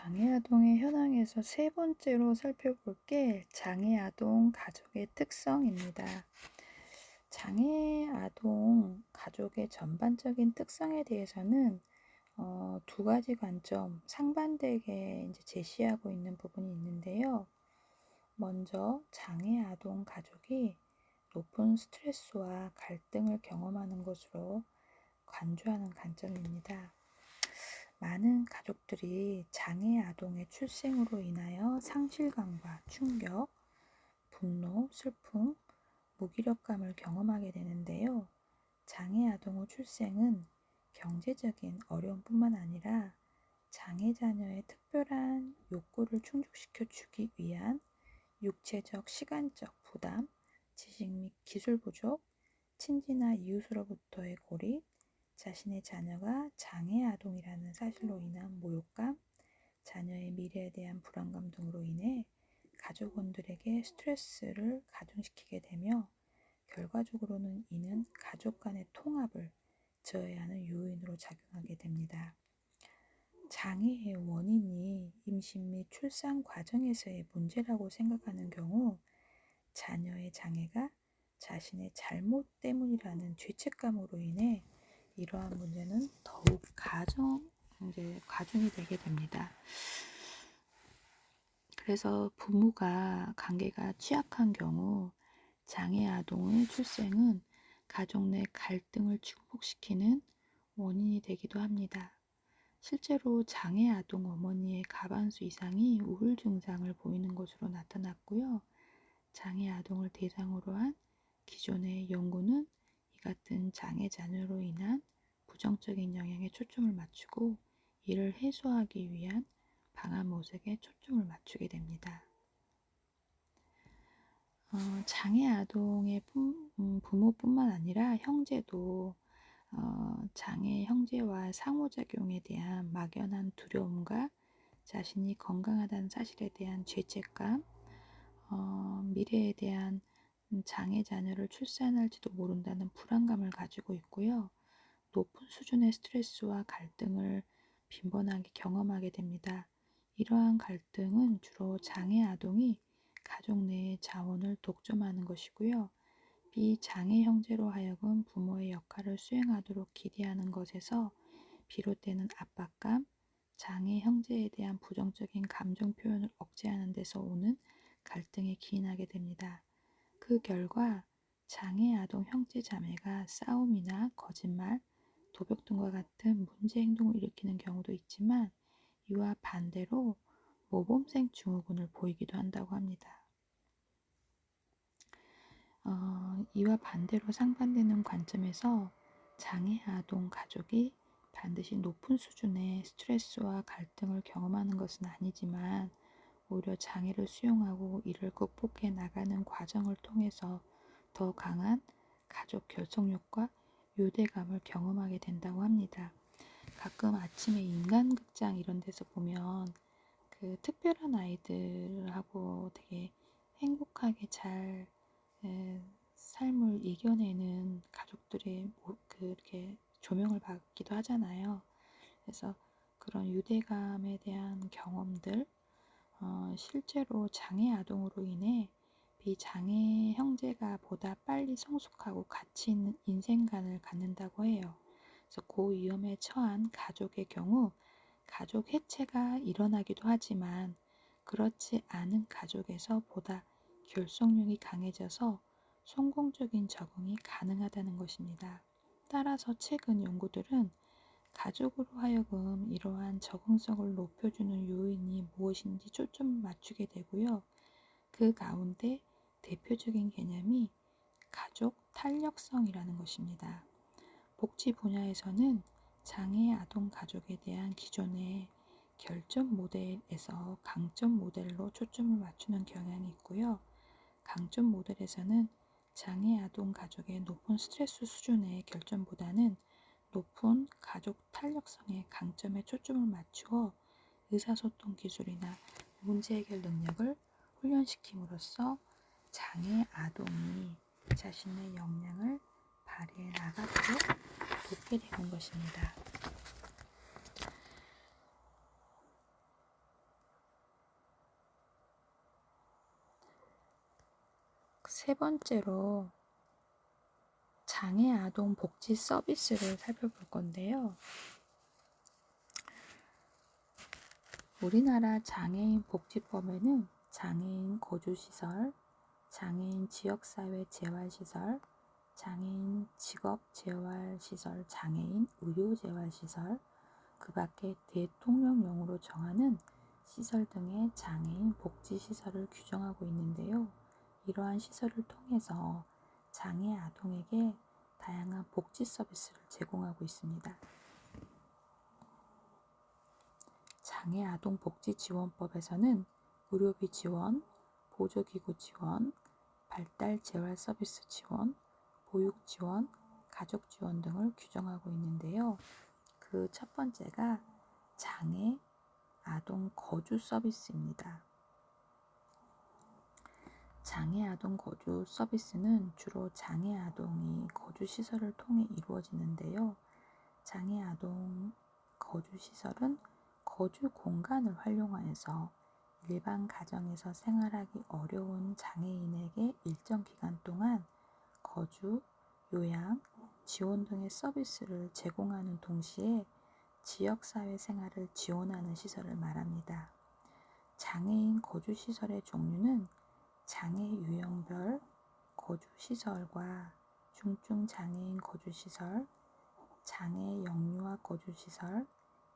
장애아동의 현황에서 세 번째로 살펴볼 게 장애아동 가족의 특성입니다. 장애아동 가족의 전반적인 특성에 대해서는 두 가지 관점, 상반되게 제시하고 있는 부분이 있는데요. 먼저 장애아동 가족이 높은 스트레스와 갈등을 경험하는 것으로 간주하는 관점입니다. 많은 가족들이 장애 아동의 출생으로 인하여 상실감과 충격, 분노, 슬픔, 무기력감을 경험하게 되는데요. 장애 아동의 출생은 경제적인 어려움뿐만 아니라 장애 자녀의 특별한 욕구를 충족시켜 주기 위한 육체적, 시간적 부담, 지식 및 기술 부족, 친지나 이웃으로부터의 고립, 자신의 자녀가 장애 아동이라는 사실로 인한 모욕감, 자녀의 미래에 대한 불안감 등으로 인해 가족원들에게 스트레스를 가중시키게 되며 결과적으로는 이는 가족 간의 통합을 저해하는 요인으로 작용하게 됩니다. 장애의 원인이 임신 및 출산 과정에서의 문제라고 생각하는 경우 자녀의 장애가 자신의 잘못 때문이라는 죄책감으로 인해 이러한 문제는 더욱 가중이 되게 됩니다. 그래서 부모가 관계가 취약한 경우 장애 아동의 출생은 가족 내 갈등을 증폭시키는 원인이 되기도 합니다. 실제로 장애 아동 어머니의 과반수 이상이 우울 증상을 보이는 것으로 나타났고요. 장애 아동을 대상으로 한 기존의 연구는 이 같은 장애 자녀로 인한 부정적인 영향에 초점을 맞추고 이를 해소하기 위한 방안 모색에 초점을 맞추게 됩니다. 장애 아동의 부모뿐만 아니라 형제도 장애 형제와 상호작용에 대한 막연한 두려움과 자신이 건강하다는 사실에 대한 죄책감, 미래에 대한 장애 자녀를 출산할지도 모른다는 불안감을 가지고 있고요. 높은 수준의 스트레스와 갈등을 빈번하게 경험하게 됩니다. 이러한 갈등은 주로 장애 아동이 가족 내의 자원을 독점하는 것이고요. 비장애 형제로 하여금 부모의 역할을 수행하도록 기대하는 것에서 비롯되는 압박감, 장애 형제에 대한 부정적인 감정 표현을 억제하는 데서 오는 갈등에 기인하게 됩니다. 그 결과 장애 아동 형제 자매가 싸움이나 거짓말, 도벽 등과 같은 문제 행동을 일으키는 경우도 있지만 이와 반대로 모범생 증후군을 보이기도 한다고 합니다. 이와 반대로 상반되는 관점에서 장애 아동 가족이 반드시 높은 수준의 스트레스와 갈등을 경험하는 것은 아니지만 오히려 장애를 수용하고 이를 극복해 나가는 과정을 통해서 더 강한 가족 결속력과 유대감을 경험하게 된다고 합니다. 가끔 아침에 인간극장 이런 데서 보면 그 특별한 아이들하고 되게 행복하게 잘 삶을 이겨내는 가족들의 그렇게 조명을 받기도 하잖아요. 그래서 그런 유대감에 대한 경험들, 실제로 장애 아동으로 인해 비장애 형제가 보다 빨리 성숙하고 가치 있는 인생관을 갖는다고 해요. 그래서 고위험에 처한 가족의 경우 가족 해체가 일어나기도 하지만 그렇지 않은 가족에서 보다 결속력이 강해져서 성공적인 적응이 가능하다는 것입니다. 따라서 최근 연구들은 가족으로 하여금 이러한 적응성을 높여주는 요인이 무엇인지 초점을 맞추게 되고요. 그 가운데 대표적인 개념이 가족 탄력성이라는 것입니다. 복지 분야에서는 장애 아동 가족에 대한 기존의 결점 모델에서 강점 모델로 초점을 맞추는 경향이 있고요. 강점 모델에서는 장애 아동 가족의 높은 스트레스 수준의 결점보다는 높은 가족 탄력성의 강점에 초점을 맞추어 의사소통 기술이나 문제 해결 능력을 훈련시킴으로써 장애 아동이 자신의 역량을 발휘해 나가도록 돕게 되는 것입니다. 세 번째로 장애 아동 복지 서비스를 살펴볼 건데요. 우리나라 장애인 복지법에는 장애인 거주시설, 장애인 지역사회 재활시설, 장애인 직업재활시설, 장애인 의료재활시설, 그 밖에 대통령령으로 정하는 시설 등의 장애인 복지시설을 규정하고 있는데요. 이러한 시설을 통해서 장애 아동에게 다양한 복지 서비스를 제공하고 있습니다. 장애 아동 복지 지원법에서는 의료비 지원, 보조기구 지원, 발달 재활 서비스 지원, 보육 지원, 가족 지원 등을 규정하고 있는데요. 그 첫 번째가 장애 아동 거주 서비스입니다. 장애 아동 거주 서비스는 주로 장애 아동이 거주 시설을 통해 이루어지는데요. 장애 아동 거주 시설은 거주 공간을 활용하여서 일반 가정에서 생활하기 어려운 장애인에게 일정 기간 동안 거주, 요양, 지원 등의 서비스를 제공하는 동시에 지역사회 생활을 지원하는 시설을 말합니다. 장애인 거주시설의 종류는 장애 유형별 거주시설과 중증 장애인 거주시설, 장애 영유아 거주시설,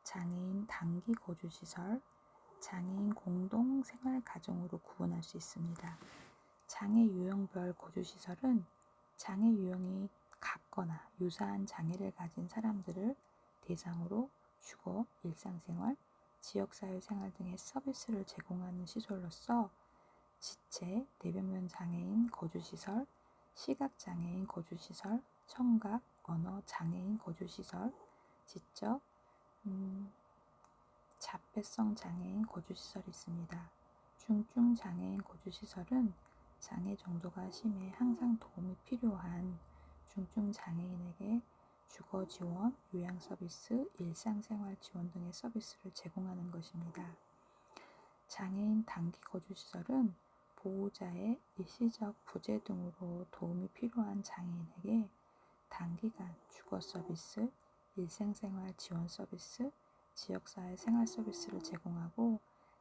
장애인 단기 거주시설, 장애인 공동 생활 가정으로 구분할 수 있습니다. 장애 유형별 거주시설은 장애 유형이 같거나 유사한 장애를 가진 사람들을 대상으로 주거, 일상생활, 지역사회 생활 등의 서비스를 제공하는 시설로서 지체, 내변면 장애인 거주시설, 시각장애인 거주시설, 청각, 언어 장애인 거주시설, 지적, 자폐성 장애인 거주시설이 있습니다. 중증 장애인 거주시설은 장애 정도가 심해 항상 도움이 필요한 중증 장애인에게 주거 지원, 요양 서비스, 일상생활 지원 등의 서비스를 제공하는 것입니다. 장애인 단기 거주시설은 보호자의 일시적 부재 등으로 도움이 필요한 장애인에게 단기간 주거 서비스, 일상생활 지원 서비스, 지역사회 생활 서비스를 제공하고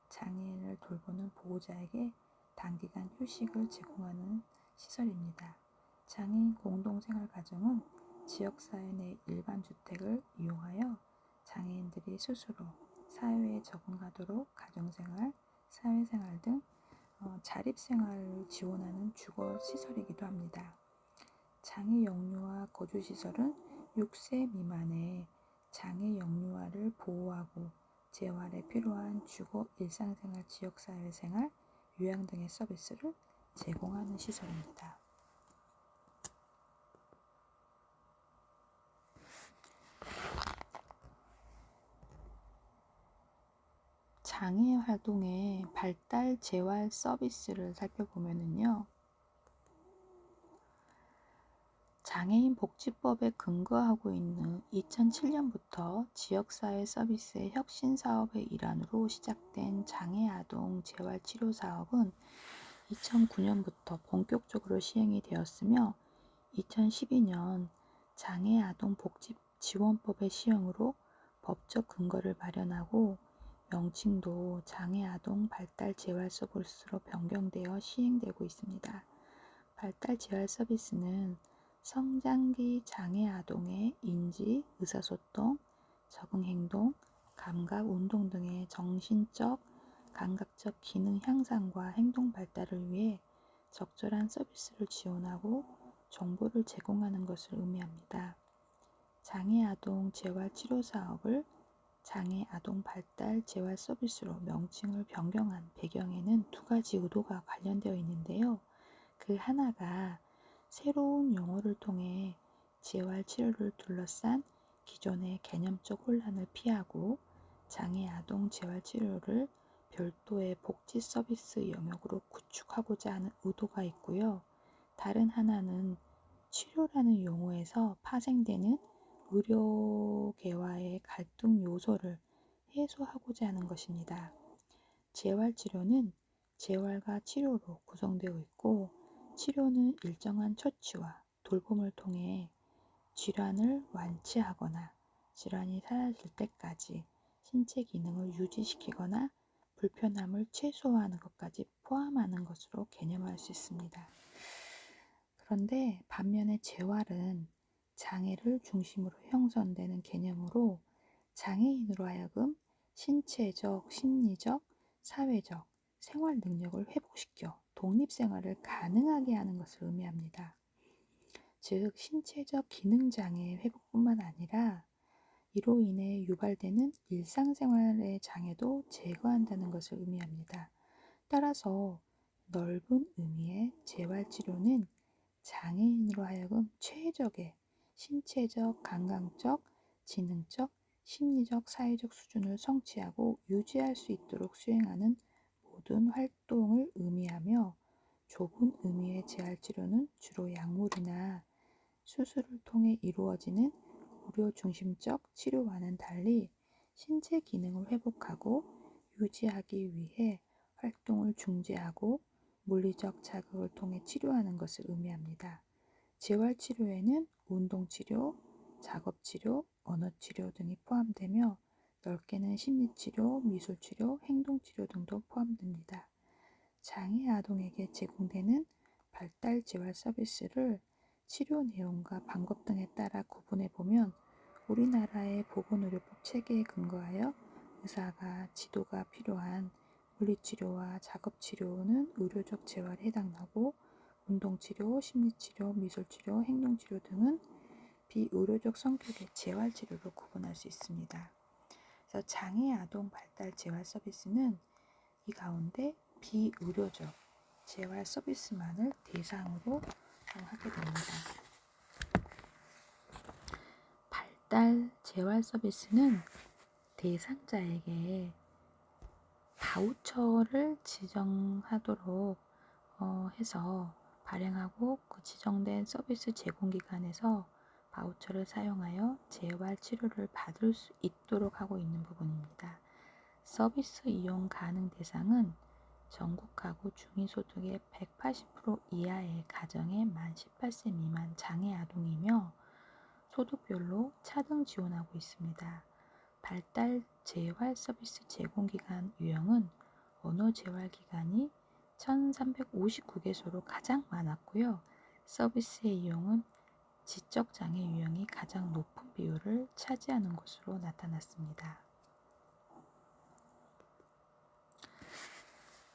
장애인을 돌보는 보호자에게 단기간 휴식을 제공하는 시설입니다. 장애인 공동생활 가정은 지역사회 내 일반 주택을 이용하여 장애인들이 스스로 사회에 적응하도록 가정생활, 사회생활 등 자립생활을 지원하는 주거시설이기도 합니다. 장애 영유아 거주시설은 6세 미만의 장애 영유아를 보호하고 재활에 필요한 주거, 일상생활, 지역사회생활, 요양 등의 서비스를 제공하는 시설입니다. 장애 활동의 발달 재활 서비스를 살펴보면요. 장애인 복지법에 근거하고 있는 2007년부터 지역사회 서비스의 혁신 사업의 일환으로 시작된 장애 아동 재활 치료 사업은 2009년부터 본격적으로 시행이 되었으며 2012년 장애 아동 복지 지원법의 시행으로 법적 근거를 마련하고 명칭도 장애 아동 발달 재활 서비스로 변경되어 시행되고 있습니다. 발달 재활 서비스는 성장기 장애 아동의 인지, 의사소통, 적응행동, 감각, 운동 등의 정신적, 감각적 기능 향상과 행동 발달을 위해 적절한 서비스를 지원하고 정보를 제공하는 것을 의미합니다. 장애 아동 재활 치료 사업을 장애 아동 발달 재활 서비스로 명칭을 변경한 배경에는 두 가지 의도가 관련되어 있는데요. 그 하나가 새로운 용어를 통해 재활 치료를 둘러싼 기존의 개념적 혼란을 피하고 장애 아동 재활 치료를 별도의 복지 서비스 영역으로 구축하고자 하는 의도가 있고요. 다른 하나는 치료라는 용어에서 파생되는 의료계와의 갈등 요소를 해소하고자 하는 것입니다. 재활 치료는 재활과 치료로 구성되어 있고 치료는 일정한 처치와 돌봄을 통해 질환을 완치하거나 질환이 사라질 때까지 신체 기능을 유지시키거나 불편함을 최소화하는 것까지 포함하는 것으로 개념할 수 있습니다. 그런데 반면에 재활은 장애를 중심으로 형성되는 개념으로 장애인으로 하여금 신체적, 심리적, 사회적, 생활 능력을 회복시켜 독립생활을 가능하게 하는 것을 의미합니다. 즉, 신체적 기능장애의 회복뿐만 아니라 이로 인해 유발되는 일상생활의 장애도 제거한다는 것을 의미합니다. 따라서 넓은 의미의 재활치료는 장애인으로 하여금 최적의 신체적, 감각적, 지능적, 심리적, 사회적 수준을 성취하고 유지할 수 있도록 수행하는 모든 활동을 의미하며, 좁은 의미의 재활치료는 주로 약물이나 수술을 통해 이루어지는 의료 중심적 치료와는 달리 신체 기능을 회복하고 유지하기 위해 활동을 중지하고 물리적 자극을 통해 치료하는 것을 의미합니다. 재활치료에는 운동치료, 작업치료, 언어치료 등이 포함되며 넓게는 심리치료, 미술치료, 행동치료 등도 포함됩니다. 장애 아동에게 제공되는 발달 재활 서비스를 치료 내용과 방법 등에 따라 구분해 보면, 우리나라의 보건의료법 체계에 근거하여 의사가 지도가 필요한 물리치료와 작업치료는 의료적 재활에 해당하고, 운동치료, 심리치료, 미술치료, 행동치료 등은 비의료적 성격의 재활치료로 구분할 수 있습니다. 그래서 장애 아동 발달 재활 서비스는 이 가운데 비의료적 재활 서비스만을 대상으로 하게 됩니다. 발달 재활 서비스는 대상자에게 바우처를 지정하도록 해서 발행하고, 그 지정된 서비스 제공기관에서 바우처를 사용하여 재활 치료를 받을 수 있도록 하고 있는 부분입니다. 서비스 이용 가능 대상은 전국 가구 중위소득의 180% 이하의 가정의 만 18세 미만 장애 아동이며, 소득별로 차등 지원하고 있습니다. 발달 재활 서비스 제공기관 유형은 언어재활기관이 1359개소로 가장 많았고요. 서비스의 이용은 지적장애 유형이 가장 높은 비율을 차지하는 것으로 나타났습니다.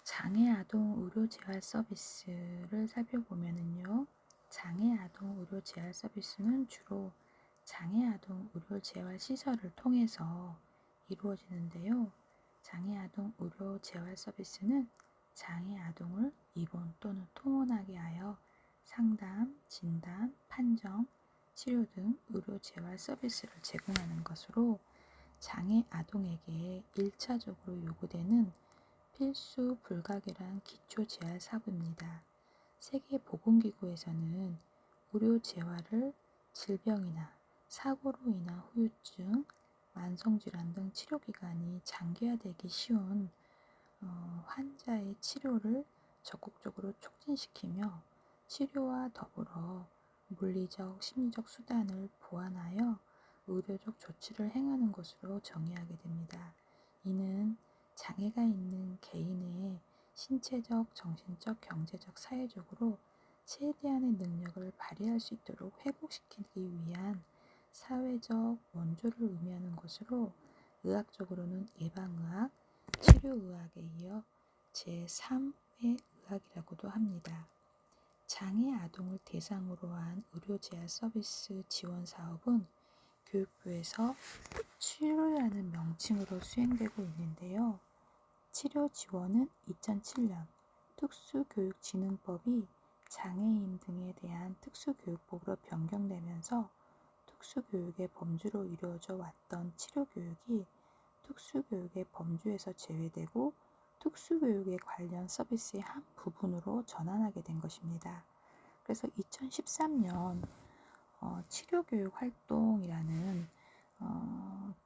장애 아동 의료 재활 서비스를 살펴보면요. 장애 아동 의료 재활 서비스는 주로 장애 아동 의료 재활 시설을 통해서 이루어지는데요. 장애 아동 의료 재활 서비스는 장애 아동을 입원 또는 통원하게 하여 상담, 진단, 판정, 치료 등 의료 재활 서비스를 제공하는 것으로, 장애 아동에게 1차적으로 요구되는 필수 불가결한 기초 재활 사고입니다. 세계보건기구에서는 의료 재활을 질병이나 사고로 인한 후유증, 만성질환 등 치료기간이 장기화되기 쉬운 환자의 치료를 적극적으로 촉진시키며, 치료와 더불어 물리적, 심리적 수단을 보완하여 의료적 조치를 행하는 것으로 정의하게 됩니다. 이는 장애가 있는 개인의 신체적, 정신적, 경제적, 사회적으로 최대한의 능력을 발휘할 수 있도록 회복시키기 위한 사회적 원조를 의미하는 것으로, 의학적으로는 예방의학, 치료의학에 이어 제3의 의학이라고도 합니다. 장애 아동을 대상으로 한 의료재활 서비스 지원 사업은 교육부에서 치료라는 명칭으로 수행되고 있는데요. 치료 지원은 2007년 특수교육진흥법이 장애인 등에 대한 특수교육법으로 변경되면서 특수교육의 범주로 이루어져 왔던 치료교육이 특수교육의 범주에서 제외되고 특수교육에 관련 서비스의 한 부분으로 전환하게 된 것입니다. 그래서 2013년 치료교육 활동이라는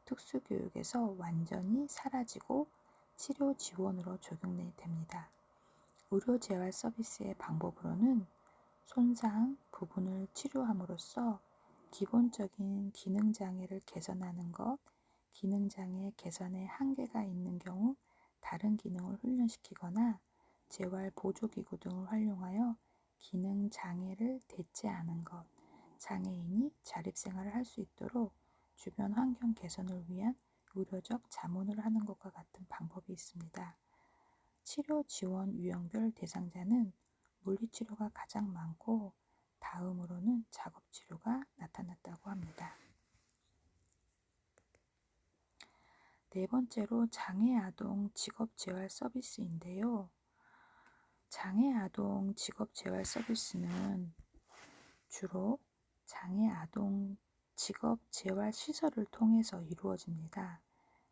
특수교육에서 완전히 사라지고 치료 지원으로 적용됩니다. 의료재활 서비스의 방법으로는 손상 부분을 치료함으로써 기본적인 기능장애를 개선하는 것, 기능장애 개선에 한계가 있는 경우 다른 기능을 훈련시키거나 재활보조기구 등을 활용하여 기능장애를 대체하는 것, 장애인이 자립생활을 할 수 있도록 주변 환경 개선을 위한 의료적 자문을 하는 것과 같은 방법이 있습니다. 치료 지원 유형별 대상자는 물리치료가 가장 많고 다음으로는 작업치료가 나타났다고 합니다. 네 번째로 장애아동 직업재활 서비스인데요. 장애아동 직업재활 서비스는 주로 장애아동 직업재활시설을 통해서 이루어집니다.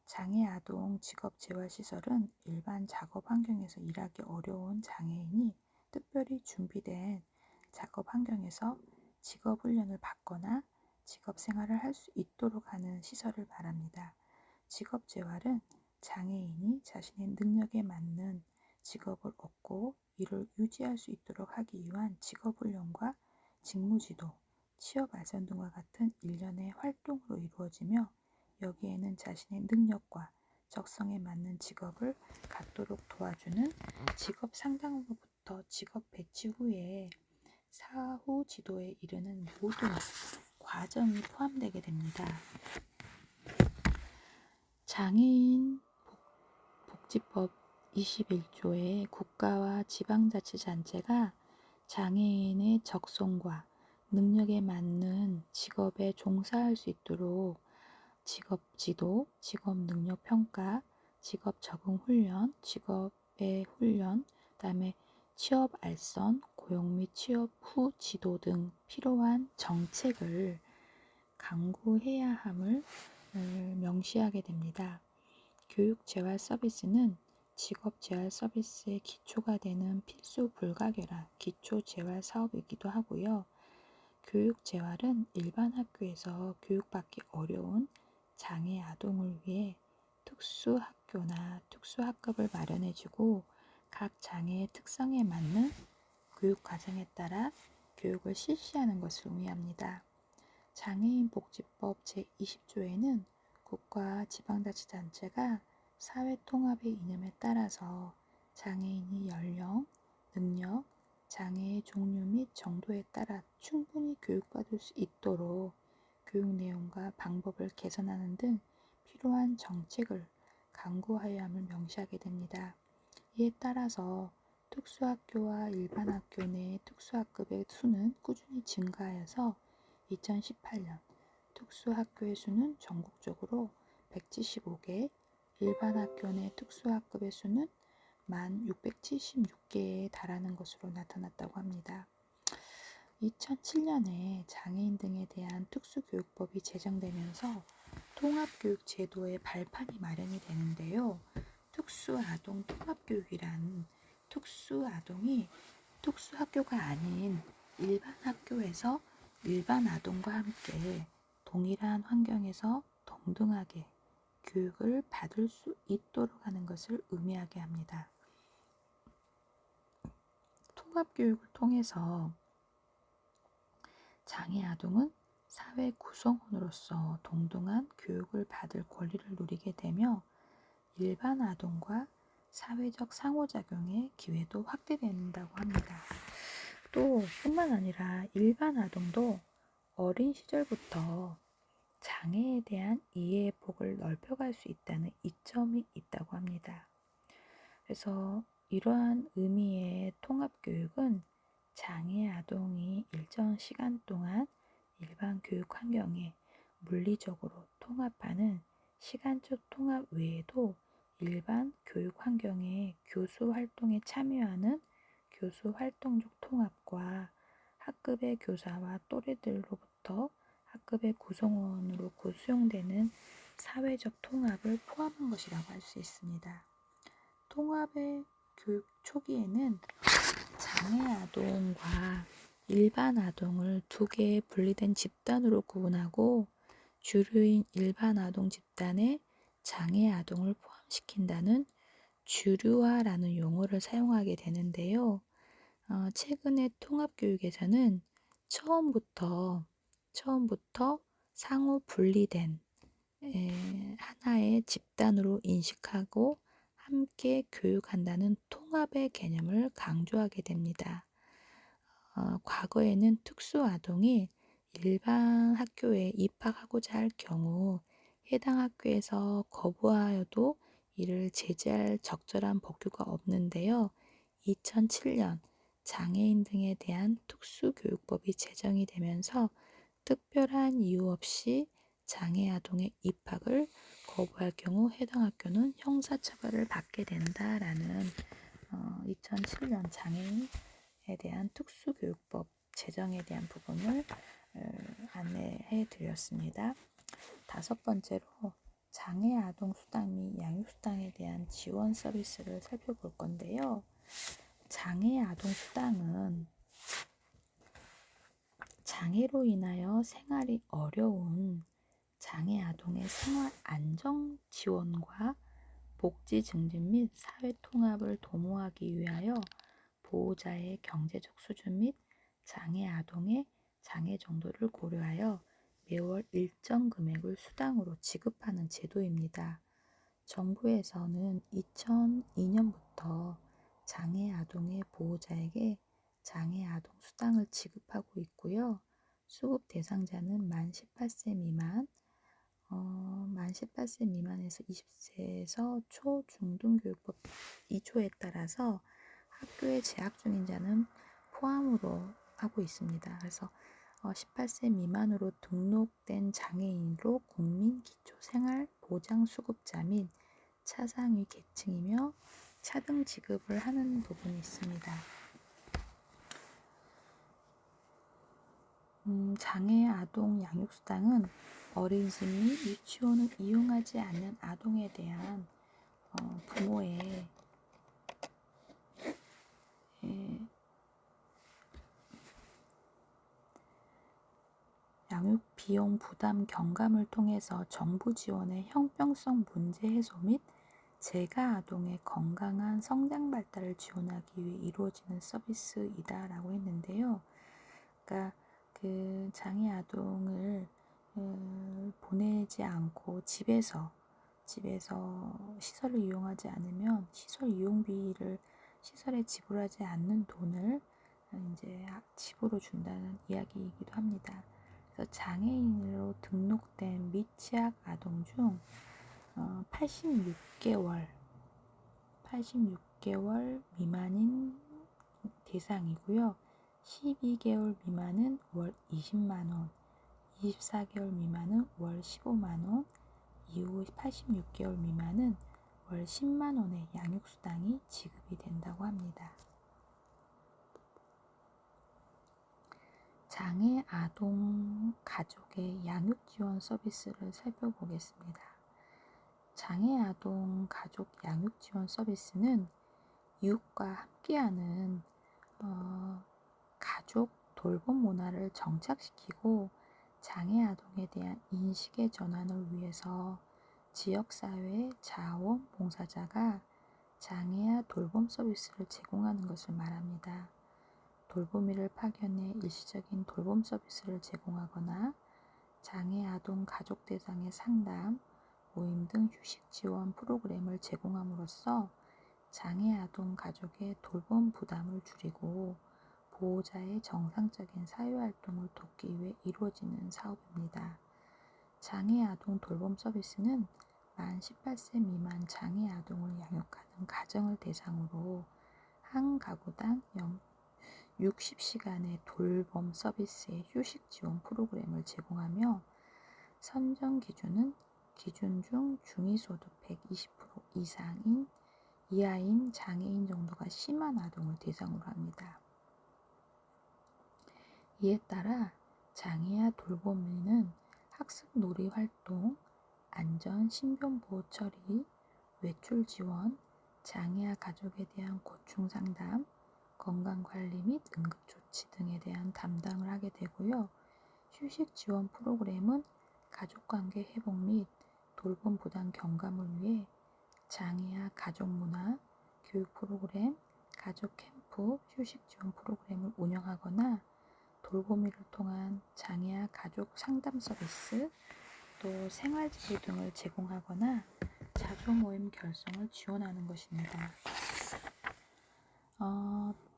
장애아동 직업재활시설은 일반 작업 환경에서 일하기 어려운 장애인이 특별히 준비된 작업 환경에서 직업훈련을 받거나 직업생활을 할 수 있도록 하는 시설을 말합니다. 직업재활은 장애인이 자신의 능력에 맞는 직업을 얻고 이를 유지할 수 있도록 하기 위한 직업훈련과 직무지도, 취업 알선 등과 같은 일련의 활동으로 이루어지며 여기에는 자신의 능력과 적성에 맞는 직업을 갖도록 도와주는 직업 상담으로부터 직업 배치 후에 사후 지도에 이르는 모든 과정이 포함되게 됩니다. 장애인 복지법 21조의 국가와 지방자치단체가 장애인의 적성과 능력에 맞는 직업에 종사할 수 있도록 직업지도, 직업능력평가, 직업적응훈련, 직업의 훈련, 그다음에 취업 알선, 고용 및 취업 후 지도 등 필요한 정책을 강구해야 함을 명시하게 됩니다. 교육재활 서비스는 직업재활 서비스의 기초가 되는 필수 불가결한 기초재활 사업이기도 하고요. 교육재활은 일반 학교에서 교육받기 어려운 장애 아동을 위해 특수학교나 특수학급을 마련해주고 각 장애의 특성에 맞는 교육과정에 따라 교육을 실시하는 것을 의미합니다. 장애인복지법 제20조에는 국가 지방자치단체가 사회통합의 이념에 따라서 장애인이 연령, 능력, 장애의 종류 및 정도에 따라 충분히 교육받을 수 있도록 교육 내용과 방법을 개선하는 등 필요한 정책을 강구하여야 함을 명시하게 됩니다. 이에 따라서 특수학교와 일반 학교 내 특수학급의 수는 꾸준히 증가하여서 2018년 특수학교의 수는 전국적으로 175개, 일반 학교 내 특수학급의 수는 1676개에 달하는 것으로 나타났다고 합니다. 2007년에 장애인 등에 대한 특수교육법이 제정되면서 통합교육제도의 발판이 마련이 되는데요. 특수아동 통합교육이란 특수아동이 특수학교가 아닌 일반 학교에서 일반 아동과 함께 동일한 환경에서 동등하게 교육을 받을 수 있도록 하는 것을 의미하게 합니다. 통합교육을 통해서 장애 아동은 사회 구성원으로서 동등한 교육을 받을 권리를 누리게 되며 일반 아동과 사회적 상호작용의 기회도 확대된다고 합니다. 또 뿐만 아니라 일반 아동도 어린 시절부터 장애에 대한 이해의 폭을 넓혀갈 수 있다는 이점이 있다고 합니다. 그래서 이러한 의미의 통합교육은 장애 아동이 일정 시간 동안 일반 교육 환경에 물리적으로 통합하는 시간적 통합 외에도 일반 교육 환경의 교수 활동에 참여하는 교수 활동적 통합과 학급의 교사와 또래들로부터 학급의 구성원으로 수용되는 사회적 통합을 포함한 것이라고 할 수 있습니다. 통합의 교육 초기에는 장애 아동과 일반 아동을 두 개의 분리된 집단으로 구분하고 주류인 일반 아동 집단에 장애 아동을 포함시킨다는 주류화라는 용어를 사용하게 되는데요. 최근의 통합교육에서는 처음부터 상호 분리된 하나의 집단으로 인식하고 함께 교육한다는 통합의 개념을 강조하게 됩니다. 과거에는 특수아동이 일반 학교에 입학하고자 할 경우 해당 학교에서 거부하여도 이를 제재할 적절한 법규가 없는데요. 2007년 장애인 등에 대한 특수교육법이 제정이 되면서 특별한 이유 없이 장애 아동의 입학을 거부할 경우 해당 학교는 형사처벌을 받게 된다라는 2007년 장애인에 대한 특수교육법 제정에 대한 부분을 안내해 드렸습니다. 다섯 번째로 장애 아동 수당 및 양육 수당에 대한 지원 서비스를 살펴볼 건데요. 장애 아동 수당은 장애로 인하여 생활이 어려운 장애 아동의 생활 안정 지원과 복지 증진 및 사회 통합을 도모하기 위하여 보호자의 경제적 수준 및 장애 아동의 장애 정도를 고려하여 매월 일정 금액을 수당으로 지급하는 제도입니다. 정부에서는 2002년부터 장애 아동의 보호자에게 장애 아동 수당을 지급하고 있고요. 수급 대상자는 만 18세 미만에서 20세에서 초중등교육법 2조에 따라서 학교에 재학 중인 자는 포함으로 하고 있습니다. 그래서 18세 미만으로 등록된 장애인으로 국민기초생활보장수급자 및 차상위 계층이며 차등 지급을 하는 부분이 있습니다. 장애 아동 양육수당은 어린이집 및 유치원을 이용하지 않는 아동에 대한 부모의 양육 비용 부담 경감을 통해서 정부 지원의 형평성 문제 해소 및 재가 아동의 건강한 성장 발달을 지원하기 위해 이루어지는 서비스이다라고 했는데요. 그러니까 그 장애 아동을 보내지 않고 집에서 시설을 이용하지 않으면 시설 이용비를 시설에 지불하지 않는 돈을 이제 집으로 준다는 이야기이기도 합니다. 그래서 장애인으로 등록된 미취학 아동 중 86개월 미만인 대상이고요. 12개월 미만은 월 20만원, 24개월 미만은 월 15만원, 이후 86개월 미만은 월 10만원의 양육수당이 지급이 된다고 합니다. 장애 아동 가족의 양육 지원 서비스를 살펴보겠습니다. 장애 아동 가족 양육 지원 서비스는 이웃과 함께하는 가족 돌봄 문화를 정착시키고 장애 아동에 대한 인식의 전환을 위해서 지역사회 자원봉사자가 장애아 돌봄 서비스를 제공하는 것을 말합니다. 돌보미를 파견해 일시적인 돌봄 서비스를 제공하거나 장애 아동 가족 대상의 상담, 모임 등 휴식 지원 프로그램을 제공함으로써 장애 아동 가족의 돌봄 부담을 줄이고 보호자의 정상적인 사회활동을 돕기 위해 이루어지는 사업입니다. 장애 아동 돌봄 서비스는 만 18세 미만 장애 아동을 양육하는 가정을 대상으로 한 가구당 60시간의 돌봄 서비스의 휴식 지원 프로그램을 제공하며 선정 기준은 기준 중 중위소득 120% 이하인 장애인 정도가 심한 아동을 대상으로 합니다. 이에 따라 장애아 돌보미는 학습 놀이 활동, 안전 신변 보호 처리, 외출 지원, 장애아 가족에 대한 고충 상담, 건강관리 및 응급조치 등에 대한 담당을 하게 되고요. 휴식 지원 프로그램은 가족관계 회복 및 돌봄 부담 경감을 위해 장애아 가족문화, 교육 프로그램, 가족 캠프, 후 휴식 지원 프로그램을 운영하거나 돌보미를 통한 장애아 가족 상담 서비스, 또 생활지도 등을 제공하거나 자조 모임 결성을 지원하는 것입니다.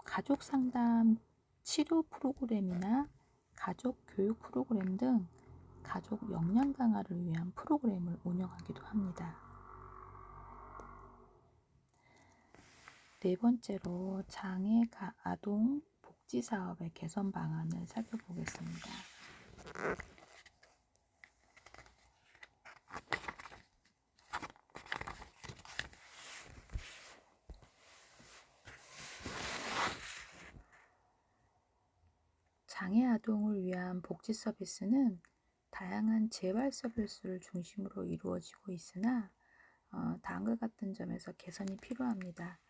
가족 상담 치료 프로그램이나 가족 교육 프로그램 등 가족 역량 강화를 위한 프로그램을 운영하기도 합니다. 네 번째로 장애 아동 복지 사업의 개선 방안을 살펴보겠습니다. 장애 아동을 위한 복지 서비스는 다양한 재활 서비스를 중심으로 이루어지고 있으나 다음과 같은 점에서 개선이 필요합니다.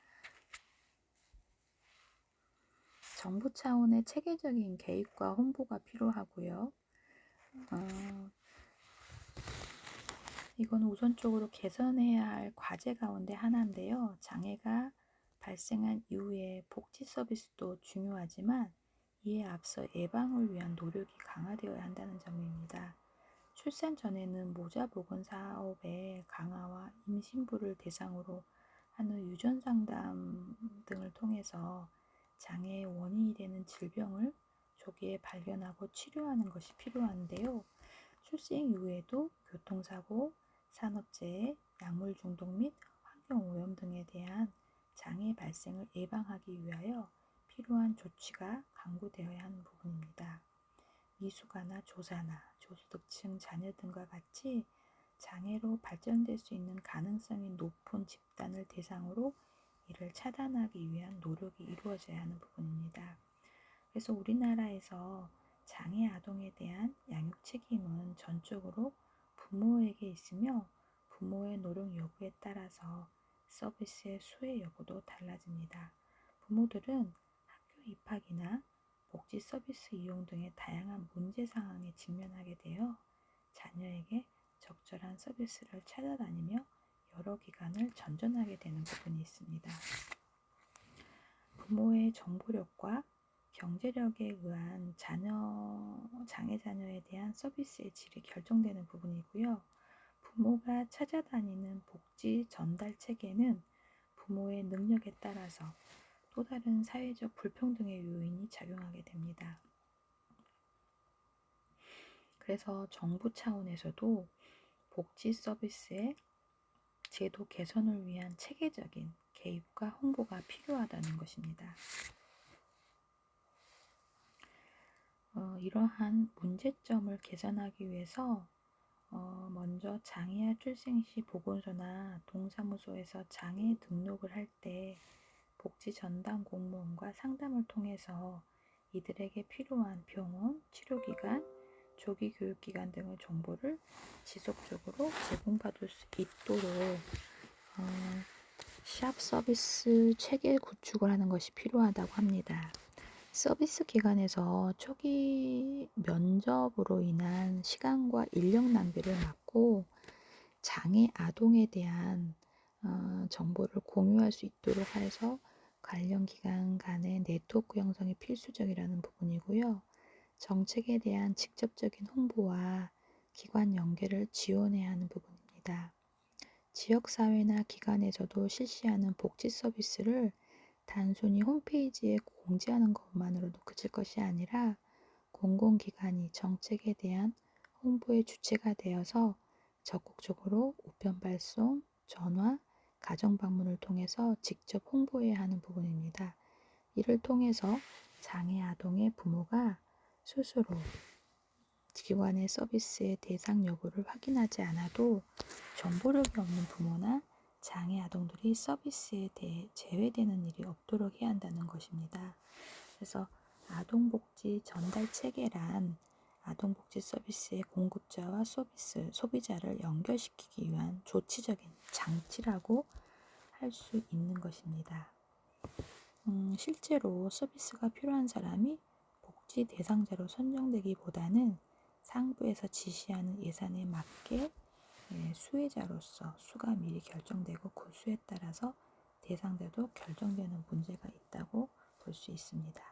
정부 차원의 체계적인 개입과 홍보가 필요하고요. 이건 우선적으로 개선해야 할 과제 가운데 하나인데요. 장애가 발생한 이후에 복지 서비스도 중요하지만 이에 앞서 예방을 위한 노력이 강화되어야 한다는 점입니다. 출산 전에는 모자 보건 사업의 강화와 임신부를 대상으로 하는 유전 상담 등을 통해서 장애의 원인이 되는 질병을 조기에 발견하고 치료하는 것이 필요한데요. 출생 이후에도 교통사고, 산업재해, 약물 중독 및 환경오염 등에 대한 장애 발생을 예방하기 위하여 필요한 조치가 강구되어야 하는 부분입니다. 미숙아나 조사나 저소득층 자녀 등과 같이 장애로 발전될 수 있는 가능성이 높은 집단을 대상으로 이를 차단하기 위한 노력이 이루어져야 하는 부분입니다. 그래서 우리나라에서 장애 아동에 대한 양육 책임은 전적으로 부모에게 있으며 부모의 노력 여부에 따라서 서비스의 수혜 여부도 달라집니다. 부모들은 학교 입학이나 복지 서비스 이용 등의 다양한 문제 상황에 직면하게 되어 자녀에게 적절한 서비스를 찾아다니며 여러 기관을 전전하게 되는 부분이 있습니다. 부모의 정보력과 경제력에 의한 장애 자녀에 대한 서비스의 질이 결정되는 부분이고요. 부모가 찾아다니는 복지 전달 체계는 부모의 능력에 따라서 또 다른 사회적 불평등의 요인이 작용하게 됩니다. 그래서 정부 차원에서도 복지 서비스의 제도 개선을 위한 체계적인 개입과 홍보가 필요하다는 것입니다. 이러한 문제점을 개선하기 위해서 먼저 장애아 출생 시 보건소나 동사무소에서 장애 등록을 할 때 복지 전담 공무원과 상담을 통해서 이들에게 필요한 병원, 치료기관, 조기 교육기관 등의 정보를 지속적으로 제공받을 수 있도록 샵 서비스 체계 구축을 하는 것이 필요하다고 합니다. 서비스 기관에서 초기 면접으로 인한 시간과 인력 낭비를 막고 장애 아동에 대한 정보를 공유할 수 있도록 해서 관련 기관 간의 네트워크 형성이 필수적이라는 부분이고요. 정책에 대한 직접적인 홍보와 기관 연계를 지원해야 하는 부분입니다. 지역사회나 기관에서도 실시하는 복지 서비스를 단순히 홈페이지에 공지하는 것만으로도 그칠 것이 아니라 공공기관이 정책에 대한 홍보의 주체가 되어서 적극적으로 우편 발송, 전화, 가정 방문을 통해서 직접 홍보해야 하는 부분입니다. 이를 통해서 장애 아동의 부모가 스스로 기관의 서비스의 대상 여부를 확인하지 않아도 정보력이 없는 부모나 장애 아동들이 서비스에 대해 제외되는 일이 없도록 해야 한다는 것입니다. 그래서 아동복지 전달 체계란 아동복지 서비스의 공급자와 소비자를 연결시키기 위한 조치적인 장치라고 할 수 있는 것입니다. 실제로 서비스가 필요한 사람이 복지 대상자로 선정되기보다는 상부에서 지시하는 예산에 맞게 수혜자로서 수가 미리 결정되고 그 수에 따라서 대상자도 결정되는 문제가 있다고 볼 볼 수 있습니다.